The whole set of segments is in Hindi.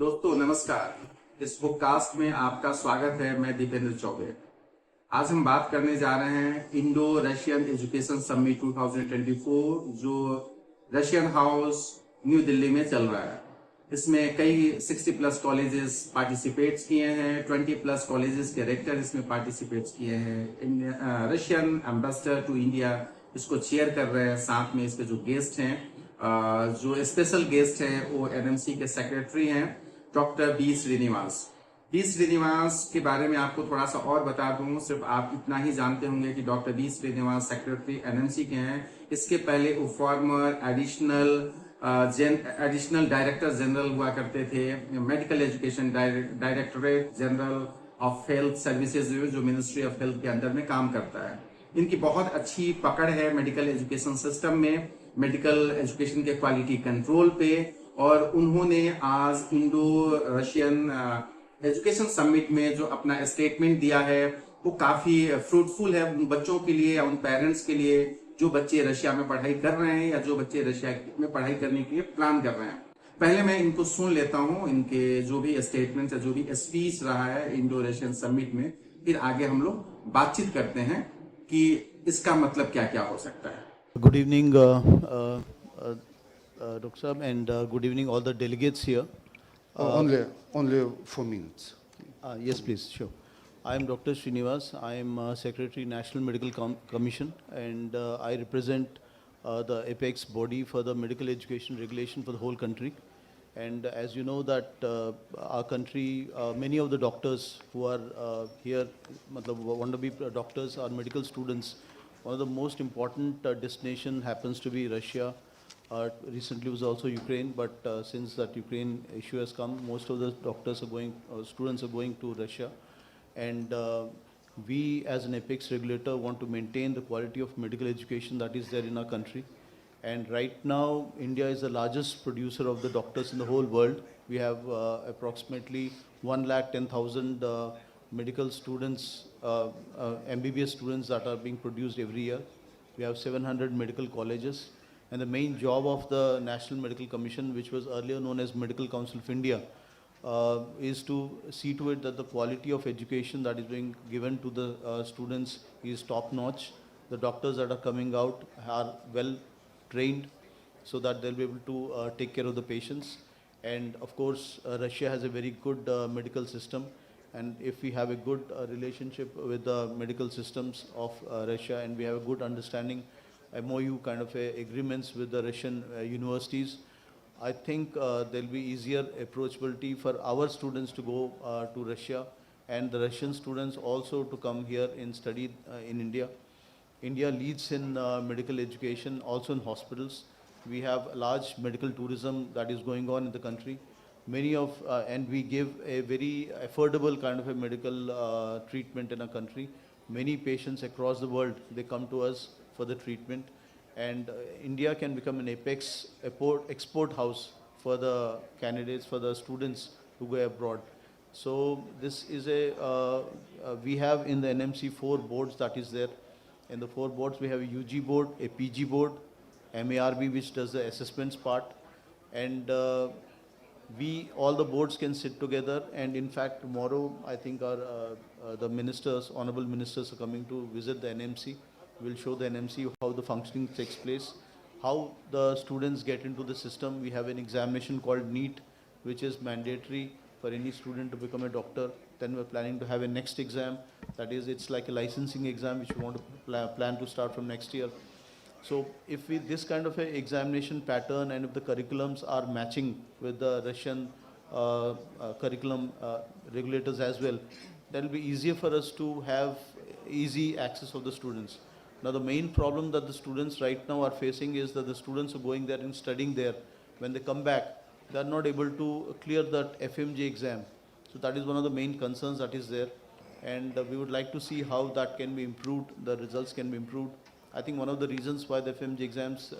दोस्तों नमस्कार। इस बुककास्ट में आपका स्वागत है। मैं दीपेंद्र चौबे। आज हम बात करने जा रहे हैं इंडो रशियन एजुकेशन समिट 2024 जो रशियन हाउस न्यू दिल्ली में चल रहा है। इसमें कई 60 प्लस कॉलेजेस पार्टिसिपेट्स किए हैं। 20 प्लस कॉलेजेस के रेक्टर इसमें पार्टिसिपेट्स किए हैं। रशियन एम्बेसडर टू इंडिया इसको चेयर कर रहे हैं। साथ में इसके जो गेस्ट हैं, जो स्पेशल गेस्ट हैं वो एनएमसी के सेक्रेटरी हैं, डॉक्टर बी श्रीनिवास के बारे में आपको थोड़ा सा और बता दूं। सिर्फ आप इतना ही जानते होंगे कि doctor B Srinivas secretary NMC के हैं। इसके पहले वो फॉर्मर एडिशनल डायरेक्टर जनरल हुआ करते थे, medical education directorate general of health services जो मिनिस्ट्री ऑफ हेल्थ के अंदर में काम करता है। इनकी बहुत अच्छी पकड़ है मेडिकल एजुकेशन सिस्टम में, मेडिकल एजुकेशन के क्वालिटी कंट्रोल पे। और उन्होंने आज इंडो रशियन एजुकेशन समिट में जो अपना स्टेटमेंट दिया है वो काफी फ्रूटफुल है उन बच्चों के लिए या उन पेरेंट्स के लिए जो बच्चे रशिया में पढ़ाई कर रहे हैं या जो बच्चे रशिया में पढ़ाई करने के लिए प्लान कर रहे हैं। पहले मैं इनको सुन लेता हूं, इनके जो भी स्टेटमेंट है, जो भी स्पीच रहा है इंडो रशियन समिट में, फिर आगे हम लोग बातचीत करते हैं कि इसका मतलब क्या क्या हो सकता है। Good evening, Dr. Saab, and good evening all the delegates here. Only 4 minutes. Yes, please, sure. I am Dr. Srinivas. I am Secretary National Medical Commission, and I represent the APEX body for the medical education regulation for the whole country. And as you know that our country, many of the doctors who are here, want to be doctors are medical students. One of the most important destination happens to be Russia. Recently was also Ukraine, but since that Ukraine issue has come, most of the doctors are going, students are going to Russia. And we as an APEX regulator want to maintain the quality of medical education that is there in our country. And right now, India is the largest producer of the doctors in the whole world. We have approximately 110,000 medical students, MBBS students that are being produced every year. We have 700 medical colleges. And the main job of the National Medical Commission, which was earlier known as Medical Council of India, is to see to it that the quality of education that is being given to the students is top notch. The doctors that are coming out are well trained so that they'll be able to take care of the patients. And of course, Russia has a very good medical system. And if we have a good relationship with the medical systems of Russia, and we have a good understanding, MOU kind of agreements with the Russian universities, I think there'll be easier approachability for our students to go to Russia, and the Russian students also to come here and study in India. India leads in medical education, also in hospitals. We have large medical tourism that is going on in the country. Many of, and we give a very affordable kind of a medical treatment in our country. Many patients across the world, they come to us for the treatment. And India can become an apex export house for the candidates, for the students who go abroad. So this is we have in the NMC 4 boards that is there. In the 4 boards, we have a UG board, a PG board, MARB, which does the assessments part. And all the boards can sit together. And in fact, tomorrow, I think the ministers, honorable ministers are coming to visit the NMC. We'll show the NMC how the functioning takes place, how the students get into the system. We have an examination called NEET, which is mandatory for any student to become a doctor. Then we're planning to have a next exam. That is, it's like a licensing exam, which we want to plan to start from next year. So if this kind of a examination pattern and if the curriculums are matching with the Russian curriculum regulators as well, that will be easier for us to have easy access of the students. Now the main problem that the students right now are facing is that the students are going there and studying there. When they come back, they are not able to clear that FMG exam. So that is one of the main concerns that is there. And we would like to see how that can be improved, the results can be improved. I think one of the reasons why the FMG exams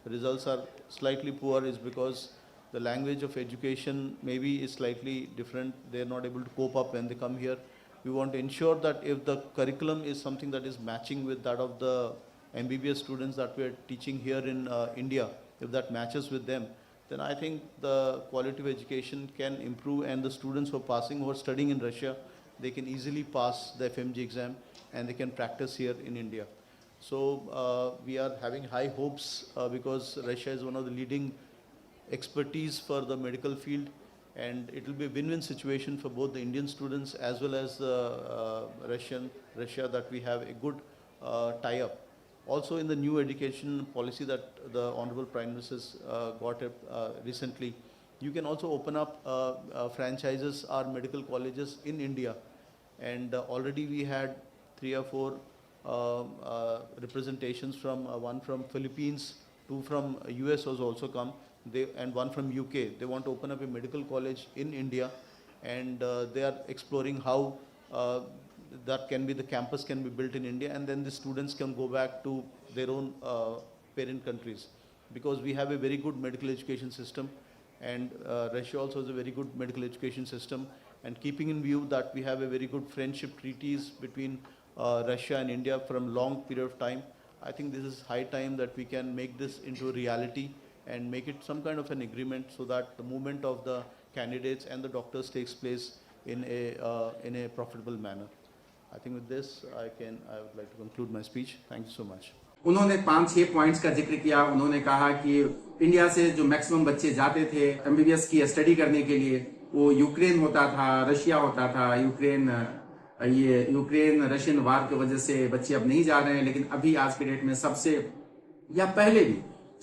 results are slightly poor is because the language of education maybe is slightly different. They are not able to cope up when they come here. We want to ensure that if the curriculum is something that is matching with that of the MBBS students that we are teaching here in India, if that matches with them, then I think the quality of education can improve, and the students who are passing or studying in Russia, they can easily pass the FMG exam and they can practice here in India. So we are having high hopes because Russia is one of the leading expertise for the medical field, and it will be a win-win situation for both the Indian students as well as the Russia, that we have a good tie-up. Also in the new education policy that the Honorable Prime Minister got recently, you can also open up franchises or medical colleges in India, and already we had 3 or 4 representations from one from Philippines, 2 from US has also come, and 1 from UK. They want to open up a medical college in India, and they are exploring how that can be, the campus can be built in India, and then the students can go back to their own parent countries, because we have a very good medical education system, and Russia also has a very good medical education system. And keeping in view that we have a very good friendship treaties between Russia and India from long period of time, I think this is high time that we can make this into a reality and make it some kind of an agreement, so that the movement of the candidates and the doctors takes place in a profitable manner. I think with this, I would like to conclude my speech. Thank you so much. उन्होंने 5-6 पॉइंट्स का जिक्र किया। उन्होंने कहा कि इंडिया से जो मैक्सिमम बच्चे जाते थे एमबीबीएस की स्टडी करने के लिए, वो यूक्रेन होता था, रशिया होता था। यूक्रेन रशियन वार की वजह से बच्चे अब नहीं जा रहे हैं, लेकिन अभी आज के डेट में सबसे, या पहले भी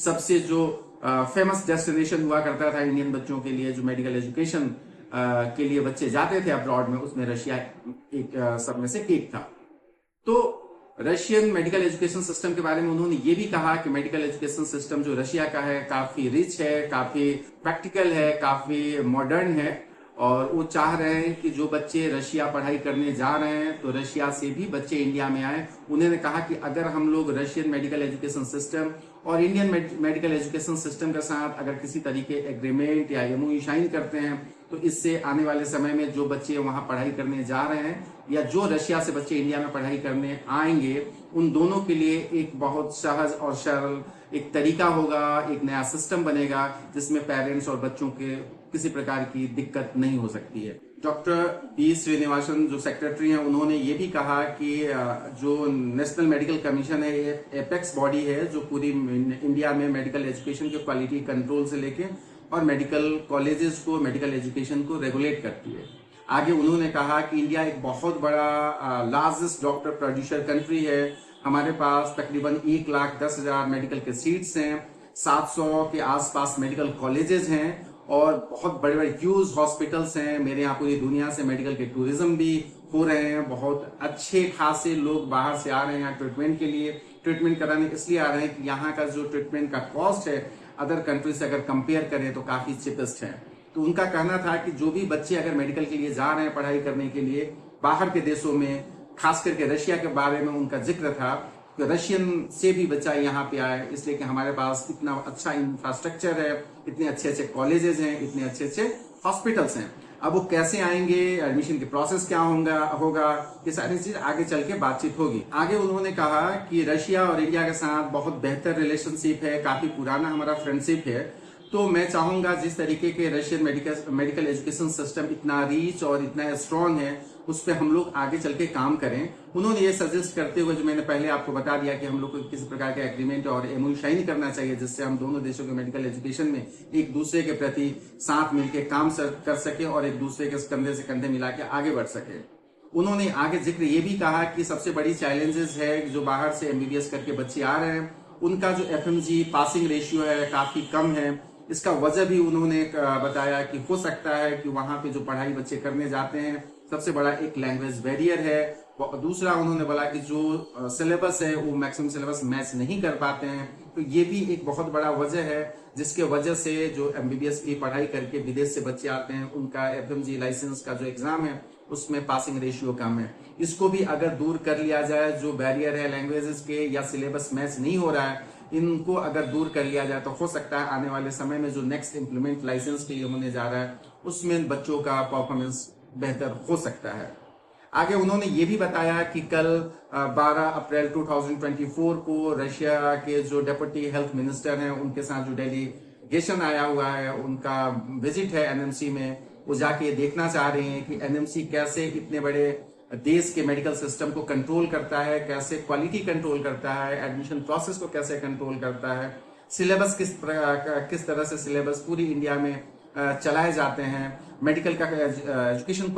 सबसे जो फेमस डेस्टिनेशन हुआ करता था इंडियन बच्चों के लिए, जो मेडिकल एजुकेशन के लिए बच्चे जाते थे अब्रॉड में, उसमें रशिया एक सब में से एक था। तो रशियन मेडिकल एजुकेशन सिस्टम के बारे में उन्होंने ये भी कहा कि मेडिकल एजुकेशन सिस्टम जो रशिया का है काफी रिच है, काफी प्रैक्टिकल है, काफी मॉडर्न है, और वो चाह रहे हैं कि जो बच्चे रशिया पढ़ाई करने जा रहे हैं तो रशिया से भी बच्चे इंडिया में आए। उन्होंने कहा कि अगर हम लोग रशियन मेडिकल एजुकेशन सिस्टम और इंडियन मेडिकल एजुकेशन सिस्टम के साथ अगर किसी तरीके एग्रीमेंट या एमओयू साइन करते हैं, तो इससे आने वाले समय में जो बच्चे वहां पढ़ाई करने जा रहे हैं या जो रशिया से बच्चे इंडिया में पढ़ाई करने आएंगे, उन दोनों के लिए एक बहुत सहज और सरल एक तरीका होगा, एक नया सिस्टम बनेगा जिसमें पेरेंट्स और बच्चों के किसी प्रकार की दिक्कत नहीं हो सकती है। डॉक्टर पी श्रीनिवासन जो सेक्रेटरी हैं, उन्होंने ये भी कहा कि जो नेशनल मेडिकल कमीशन है, ये एपेक्स बॉडी है जो पूरी इंडिया में मेडिकल एजुकेशन के क्वालिटी कंट्रोल से लेके और मेडिकल कॉलेजेस को, मेडिकल एजुकेशन को रेगुलेट करती है। आगे उन्होंने कहा कि इंडिया एक बहुत बड़ा लार्जेस्ट डॉक्टर प्रोड्यूसर कंट्री है। हमारे पास तकरीबन 1,10,000 मेडिकल के सीट्स हैं, 700 के आसपास मेडिकल कॉलेजेस हैं और बहुत बड़े बड़े ह्यूज हॉस्पिटल्स हैं। मेरे यहाँ पूरी दुनिया से मेडिकल के टूरिज्म भी हो रहे हैं। बहुत अच्छे खासे लोग बाहर से आ रहे हैं यहाँ ट्रीटमेंट के लिए, ट्रीटमेंट कराने इसलिए आ रहे हैं कि यहाँ का जो ट्रीटमेंट का कॉस्ट है अदर कंट्री से अगर कंपेयर करें तो काफी चिपेस्ट है। तो उनका कहना था कि जो भी बच्चे अगर मेडिकल के लिए जा रहे हैं पढ़ाई करने के लिए बाहर के देशों में, खास करके रशिया के बारे में उनका जिक्र था कि रशियन से भी बच्चा यहाँ पे आए, इसलिए कि हमारे पास इतना अच्छा इंफ्रास्ट्रक्चर है, इतने अच्छे अच्छे कॉलेजेस हैं, इतने अच्छे अच्छे हॉस्पिटल्स हैं। अब वो कैसे आएंगे, एडमिशन की प्रोसेस क्या होगा, ये सारी चीज आगे चल के बातचीत होगी। आगे उन्होंने कहा कि रशिया और इंडिया के साथ बहुत बेहतर रिलेशनशिप है, काफी पुराना हमारा फ्रेंडशिप है। तो मैं चाहूंगा जिस तरीके के रशियन मेडिकल एजुकेशन सिस्टम इतना रीच और इतना स्ट्रांग है, उस पर हम लोग आगे चल के काम करें। उन्होंने ये सजेस्ट करते हुए, जो मैंने पहले आपको बता दिया कि हम लोग को किसी प्रकार का एग्रीमेंट और एमओयू साइन करना चाहिए, जिससे हम दोनों देशों के मेडिकल एजुकेशन में एक दूसरे के प्रति साथ मिलकर काम कर सके और एक दूसरे के कंधे से कंधे मिला के आगे बढ़ सके। उन्होंने आगे जिक्र ये भी कहा कि सबसे बड़ी चैलेंजेस है जो बाहर से एमबीबीएस करके बच्चे आ रहे हैं, उनका जो एफएमजी पासिंग रेशियो है काफी कम है। इसका वजह भी उन्होंने बताया कि हो सकता है कि वहां पे जो पढ़ाई बच्चे करने जाते हैं, सबसे बड़ा एक लैंग्वेज बैरियर है। दूसरा उन्होंने बोला कि जो सिलेबस है वो मैक्सिमम सिलेबस मैच नहीं कर पाते हैं, तो ये भी एक बहुत बड़ा वजह है जिसके वजह से जो एमबीबीएस की पढ़ाई करके विदेश से बच्चे आते हैं, उनका एफएमजी लाइसेंस का जो एग्जाम है उसमें पासिंग रेशियो कम है। इसको भी अगर दूर कर लिया जाए, जो बैरियर है लैंग्वेजेस के या सिलेबस मैच नहीं हो रहा है, इनको अगर दूर कर लिया जाए तो हो सकता है आने वाले समय में जो नेक्स्ट इम्प्लीमेंट लाइसेंस के लिए होने जा रहा है उसमें बच्चों का परफॉर्मेंस बेहतर हो सकता है। आगे उन्होंने ये भी बताया कि कल 12 अप्रैल 2024 को रशिया के जो डेप्यूटी हेल्थ मिनिस्टर हैं उनके साथ जो दिल्ली गेशन आया हुआ है, उनका विजिट है एनएमसी में, वो जाके देखना चाह रहे हैं कि एनएमसी कैसे इतने बड़े देश के मेडिकल सिस्टम को कंट्रोल करता है, कैसे क्वालिटी कंट्रोल करता है, एडमिशन प्रोसेस को कैसे कंट्रोल करता है, सिलेबस किस तरह से सिलेबस पूरी इंडिया में चलाए जाते हैं, मेडिकल का एजुकेशन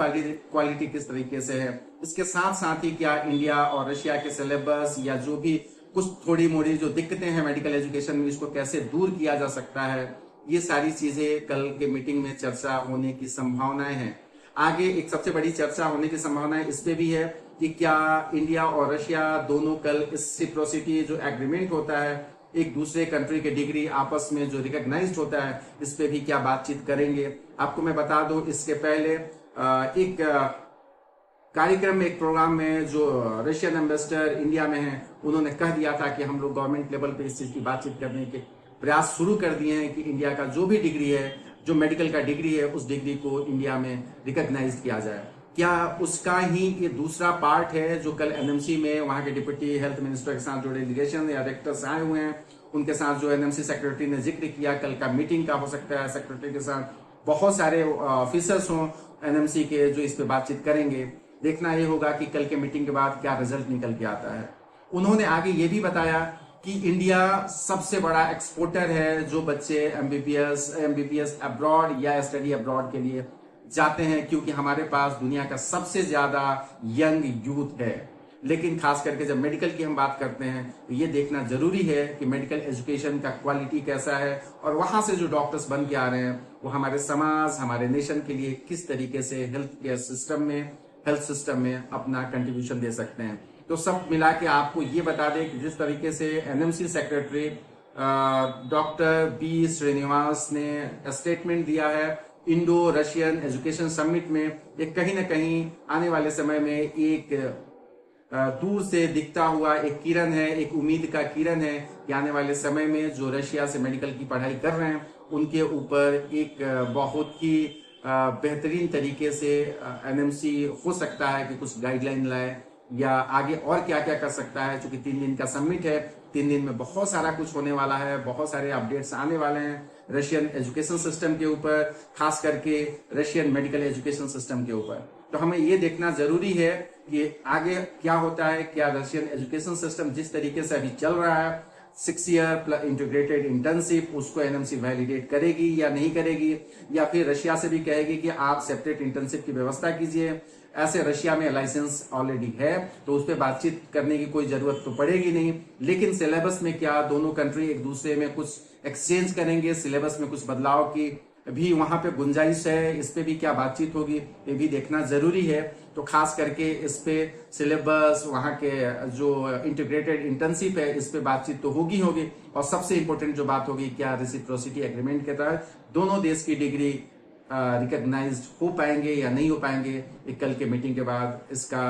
क्वालिटी किस तरीके से है। इसके साथ साथ ही क्या इंडिया और रशिया के सिलेबस या जो भी कुछ थोड़ी मोड़ी जो दिक्कतें हैं मेडिकल एजुकेशन में, इसको कैसे दूर किया जा सकता है, ये सारी चीजें कल के मीटिंग में चर्चा होने की संभावनाएं हैं। आगे एक सबसे बड़ी चर्चा होने की संभावना इस पे भी है कि क्या इंडिया और रशिया दोनों कल इस रेसिप्रोसिटी जो एग्रीमेंट होता है, एक दूसरे कंट्री के डिग्री आपस में जो रिकॉग्नाइज्ड होता है, इस पे भी क्या बातचीत करेंगे। आपको मैं बता दूं, इसके पहले एक कार्यक्रम में, एक प्रोग्राम में जो रशियन एम्बेसडर इंडिया में है, उन्होंने कह दिया था कि हम लोग गवर्नमेंट लेवल पे इस चीज की बातचीत करने के प्रयास शुरू कर दिए हैं कि इंडिया का जो भी डिग्री है, जो मेडिकल का डिग्री है, उस डिग्री को इंडिया में रिकॉग्नाइज किया जाए। क्या उसका ही ये दूसरा पार्ट है जो कल एनएमसी में वहां के डिप्टी हेल्थ मिनिस्टर के साथ जो डेलीगेशन या डायरेक्टर्स आए हुए हैं, उनके साथ जो एनएमसी सेक्रेटरी ने जिक्र किया, कल का मीटिंग का हो सकता है सेक्रेटरी के साथ बहुत सारे ऑफिसर्स हों एनएमसी के जो इस पे बातचीत करेंगे। देखना ये होगा कि कल के मीटिंग के बाद क्या रिजल्ट निकल के आता है। उन्होंने आगे ये भी बताया कि इंडिया सबसे बड़ा एक्सपोर्टर है, जो बच्चे एमबीबीएस अब्रॉड या स्टडी अब्रॉड के लिए जाते हैं, क्योंकि हमारे पास दुनिया का सबसे ज्यादा यंग यूथ है। लेकिन खास करके जब मेडिकल की हम बात करते हैं तो ये देखना जरूरी है कि मेडिकल एजुकेशन का क्वालिटी कैसा है, और वहां से जो डॉक्टर्स बन के आ रहे हैं वो हमारे समाज, हमारे नेशन के लिए किस तरीके से हेल्थ सिस्टम में अपना कंट्रीब्यूशन दे सकते हैं। तो सब मिला के आपको ये बता दें कि जिस तरीके से NMC secretary doctor B Srinivas ने स्टेटमेंट दिया है इंडो रशियन एजुकेशन समिट में, ये कहीं ना कहीं आने वाले समय में एक दूर से दिखता हुआ एक किरण है, एक उम्मीद का किरण है कि आने वाले समय में जो रशिया से मेडिकल की पढ़ाई कर रहे हैं उनके ऊपर एक बहुत ही बेहतरीन तरीके से एनएमसी हो सकता है कि कुछ गाइडलाइन लाए या आगे और क्या क्या कर सकता है। क्योंकि 3 दिन का समिट है, 3 दिन में बहुत सारा कुछ होने वाला है, बहुत सारे अपडेट्स आने वाले हैं रशियन एजुकेशन सिस्टम के ऊपर, खास करके रशियन मेडिकल एजुकेशन सिस्टम के ऊपर। तो हमें ये देखना जरूरी है कि आगे क्या होता है। क्या रशियन एजुकेशन सिस्टम जिस तरीके से अभी चल रहा है, 6 ईयर इंटीग्रेटेड इंटर्नशिप, उसको एनएमसी वैलिडेट करेगी या नहीं करेगी, या फिर रशिया से भी कहेगी कि आप सेपरेट इंटर्नशिप की व्यवस्था कीजिए। ऐसे रशिया में लाइसेंस ऑलरेडी है तो उस पर बातचीत करने की कोई जरूरत तो पड़ेगी नहीं। लेकिन सिलेबस में क्या दोनों कंट्री एक दूसरे में कुछ एक्सचेंज करेंगे, सिलेबस में कुछ बदलाव की भी वहां पे गुंजाइश है, इस पे भी क्या बातचीत होगी ये भी देखना जरूरी है। तो खास करके इस पे सिलेबस, वहां के जो इंटीग्रेटेड इंटर्नशिप है, इस पे बातचीत तो होगी। और सबसे इंपॉर्टेंट जो बात होगी, क्या रेसिप्रोसिटी एग्रीमेंट के तहत दोनों देश की डिग्री रिकॉग्नाइज्ड हो पाएंगे या नहीं हो पाएंगे। एक कल के मीटिंग के बाद इसका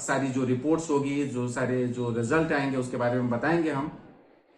सारी जो रिपोर्ट्स होगी, जो सारे जो रिजल्ट आएंगे उसके बारे में बताएंगे हम।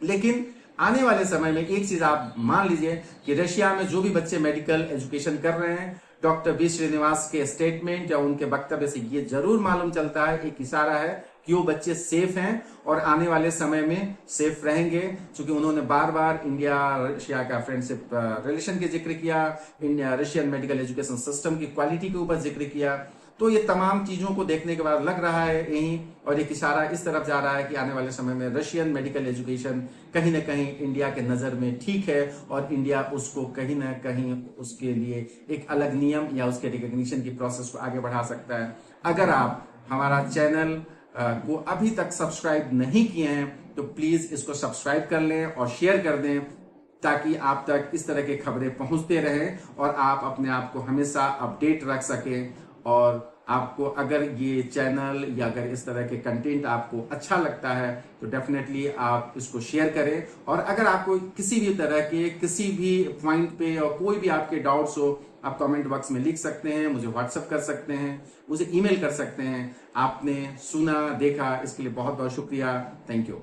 लेकिन आने वाले समय में एक चीज आप मान लीजिए कि रशिया में जो भी बच्चे मेडिकल एजुकेशन कर रहे हैं, डॉक्टर बी श्रीनिवास के स्टेटमेंट या उनके वक्तव्य से ये जरूर मालूम चलता है, एक इशारा है कि वो बच्चे सेफ हैं और आने वाले समय में सेफ रहेंगे। क्योंकि उन्होंने बार बार इंडिया रशिया का फ्रेंडशिप रिलेशन के जिक्र किया, India Russian medical education system की क्वालिटी के ऊपर जिक्र किया। तो ये तमाम चीजों को देखने के बाद लग रहा है यही, और एक इशारा इस तरफ जा रहा है कि आने वाले समय में रशियन मेडिकल एजुकेशन कहीं ना कहीं इंडिया के नजर में ठीक है, और इंडिया उसको कहीं ना कहीं उसके लिए एक अलग नियम या उसके रिकॉग्निशन की प्रोसेस को आगे बढ़ा सकता है। अगर आप हमारा चैनल को अभी तक सब्सक्राइब नहीं किए हैं तो प्लीज इसको सब्सक्राइब कर लें और शेयर कर दें, ताकि आप तक इस तरह की खबरें पहुंचते रहें और आप अपने आप को हमेशा अपडेट रख सकें। और आपको अगर ये चैनल या अगर इस तरह के कंटेंट आपको अच्छा लगता है तो डेफिनेटली आप इसको शेयर करें। और अगर आपको किसी भी तरह के किसी भी पॉइंट पे और कोई भी आपके डाउट्स हो, आप कमेंट बॉक्स में लिख सकते हैं, मुझे व्हाट्सएप कर सकते हैं, मुझे ईमेल कर सकते हैं। आपने सुना देखा इसके लिए बहुत बहुत शुक्रिया। Thank you.